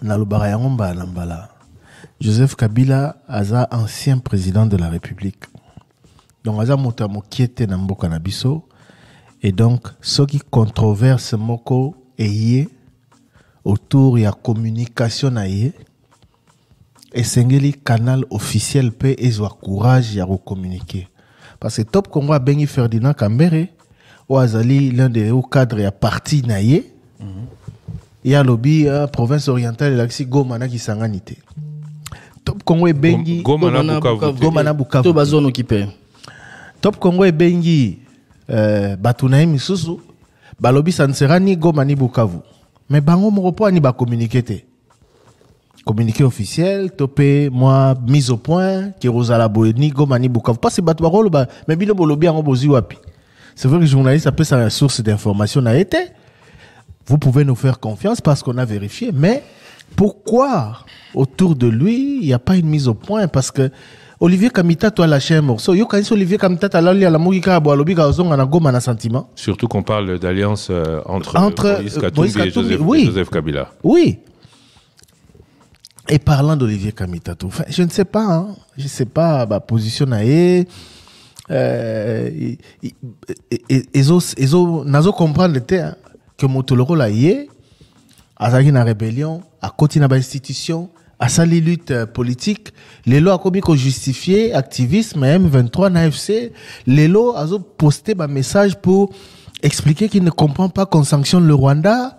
Nalobara Yangomba Nambala. Joseph Kabila aza ancien président de la République. Donc aza motamo kiete na mboka na biso et donc ce qui controverse moko eye autour ya communication na ye et sengeli canal officiel pe ezwa courage ya recommuniquer parce que Top Congo a bengi Ferdinand Kambere ou azali l'un des hauts cadres ya parti na ye ya lobby province orientale l'axi Goma na kisanganité. Top Congo e bengi Goma na Bukavu to bazone occupé. Top Congo e bengi Batunaï Misusu balobi ça ne sera ni Goma ni Bukavu mais bango moko po ni ba communiquer communiqué officiel topé moi mise au point que Rosala Boeni Goma ni Bukavu pas c'est batu bakolo ba mais bino bolobi en bozi wapi. C'est vrai que le journaliste appelle ça la source d'information a été. Vous pouvez nous faire confiance parce qu'on a vérifié mais pourquoi autour de lui il n'y a pas une mise au point parce que Olivier Kamita toi lâché un morceau yo quand Olivier Kamita t'allait à la mouika à Boalobi Gazon à Goma na sentiment surtout qu'on parle d'alliance entre Moïse Katumbi et Joseph Kabila. Oui. Et parlant d'Olivier Kamita tout enfin, je ne sais pas hein, je sais pas ma position naé ezo nazo comprendre hein, que motoloro la yé azaki na rébellion à côté na ba institution à sa lutte politique, les lois a commis qu'on justifier activisme M23 na FC, les lois a posté un message pour expliquer qu'il ne comprend pas qu'on sanctionne le Rwanda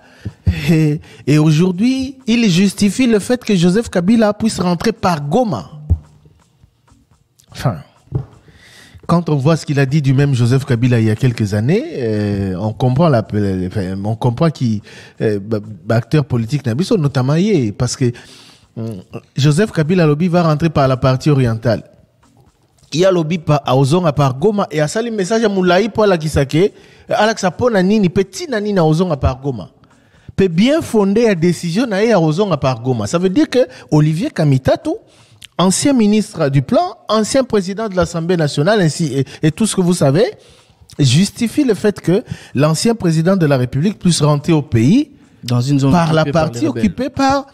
et aujourd'hui, il justifie le fait que Joseph Kabila puisse rentrer par Goma. Enfin, quand on voit ce qu'il a dit du même Joseph Kabila il y a quelques années, on comprend qu'il acteur politique Nabiso notamment parce que Joseph Kabila lobby va rentrer par la partie orientale. Il y a lobby à Ozonga par Goma et à ça le message à Moulaï pour la Kisake, Alex Apona nini petit nani na Ozonga par Goma. Peut bien fonder la décision à Ozonga par Goma. Ça veut dire que Olivier Kamitatou, ancien ministre du plan, ancien président de l'Assemblée nationale ainsi et tout ce que vous savez, justifie le fait que l'ancien président de la République puisse rentrer au pays dans une zone par la partie occupée par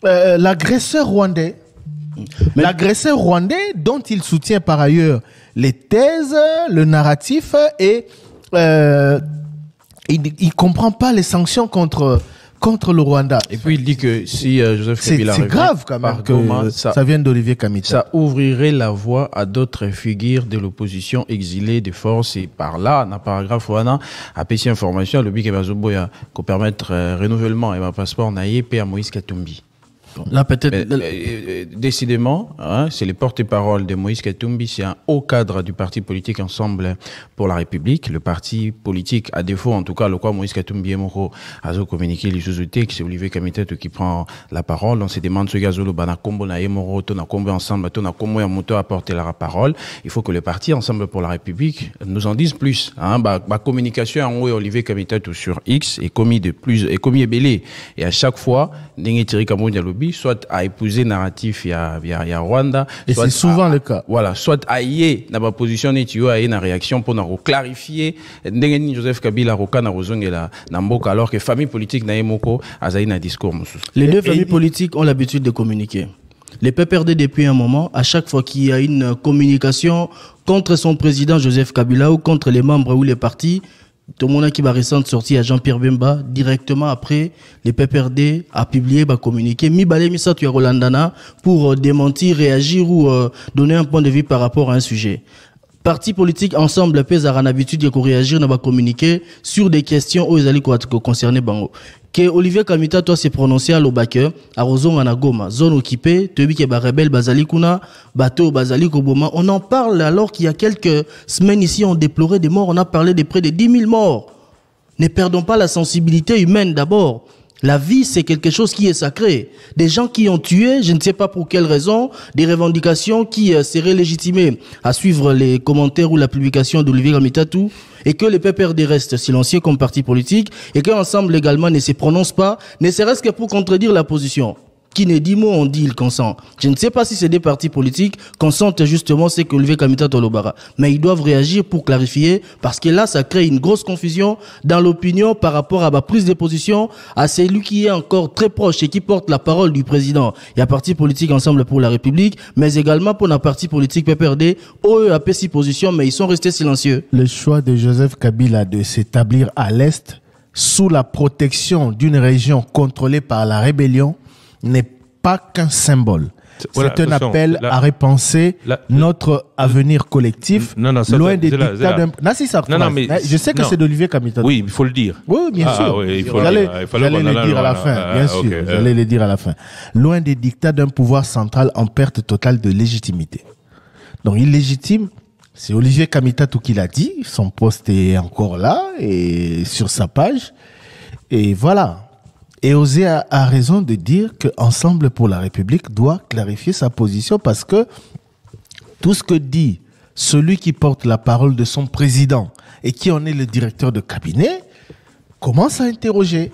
l'agresseur rwandais. Mais l'agresseur rwandais dont il soutient par ailleurs les thèses, le narratif et il comprend pas les sanctions contre le Rwanda. Et puis il dit que si Joseph Kabila c'est grave quand même que Goma, ça vient d'Olivier Kamita. Ça ouvrirait la voie à d'autres figures de l'opposition exilées de force et par là, dans le paragraphe wana a péché information le but que bazoboya ko permettre renouvellement et ma passeport naïe à Moïse Katumbi. Là, peut-être. Décidément, hein, c'est le porte-parole de Moïse Katumbi, c'est un haut cadre du parti politique Ensemble pour la République. Le parti politique, à défaut, en tout cas, le quoi Moïse Katumbi et Moko a communiqué les choses c'est Olivier Kamiteto qui prend la parole. On se demande ce gazolo, bana kombo na Moro, tona kombo ensemble, tona kombo ya moto à porter la parole. Il faut que le parti Ensemble pour la République nous en dise plus, hein. Ba communication en haut Olivier Kamiteto sur X est commis de plus, est commis belé. Et à chaque fois, Ndenge Thierry Kamoun Lobby, soit à épouser narratif via Rwanda, et c'est souvent le cas. Voilà, soit à y na ba position netio à y na réaction pour na clarifier ndenge Joseph Kabila roka na rozongela na mboka alors que famille politique na yemoko azaï na discours mususu. Les deux familles politiques ont l'habitude de communiquer. Les PPRD depuis un moment, à chaque fois qu'il y a une communication contre son président Joseph Kabila ou contre les membres ou les partis, tout le monde qui va récente sortie à Jean-Pierre Bemba, directement après, les PPRD a publié, va communiquer, mi balé mi sa tu Rolandana pour démentir, réagir ou donner un point de vue par rapport à un sujet. Parti politique Ensemble pèse à l'habitude de réagir, va communiquer sur des questions où ils allaient concerner Bango. Que Olivier Kamita toi s'est prononcé à l'Obake, à Rozonga Goma, zone occupée, Tebi Keba rebelle Bazali Kuna, bateau Bazali Koboma. On en parle alors qu'il y a quelques semaines ici on déplorait des morts, on a parlé de près de 10 000 morts. Ne perdons pas la sensibilité humaine d'abord. La vie, c'est quelque chose qui est sacré. Des gens qui ont tué, je ne sais pas pour quelle raison, des revendications qui seraient légitimées à suivre les commentaires ou la publication d'Olivier Kamitatou, et que les PPRD restent silencieux comme parti politique, et qu'ensemble également ne se prononce pas, ne serait-ce que pour contredire la position. qui ne dit mot, on dit il consent. Je ne sais pas si c'est des partis politiques consentent justement ce que Olivier Kamita Tolobara. Mais ils doivent réagir pour clarifier, parce que là, ça crée une grosse confusion dans l'opinion par rapport à ma prise de position à celui qui est encore très proche et qui porte la parole du président. Il y a parti politique Ensemble pour la République, mais également pour la parti politique PPRD, eux a pris 6 positions, mais ils sont restés silencieux. Le choix de Joseph Kabila de s'établir à l'Est, sous la protection d'une région contrôlée par la rébellion, n'est pas qu'un symbole. C'est un appel à repenser notre avenir collectif, loin des dictats d'un... Je sais que c'est d'Olivier Kamita. Oui, il faut le dire. Oui, bien sûr. Oui, j'allais le dire à la fin, bien sûr. J'allais le dire à la fin. Loin des dictats d'un pouvoir central en perte totale de légitimité. Donc, illégitime, c'est Olivier Kamita tout qui l'a dit. Son poste est encore là et sur sa page. Et voilà. Et Osée a raison de dire que Ensemble pour la République doit clarifier sa position, parce que tout ce que dit celui qui porte la parole de son président et qui en est le directeur de cabinet commence à interroger.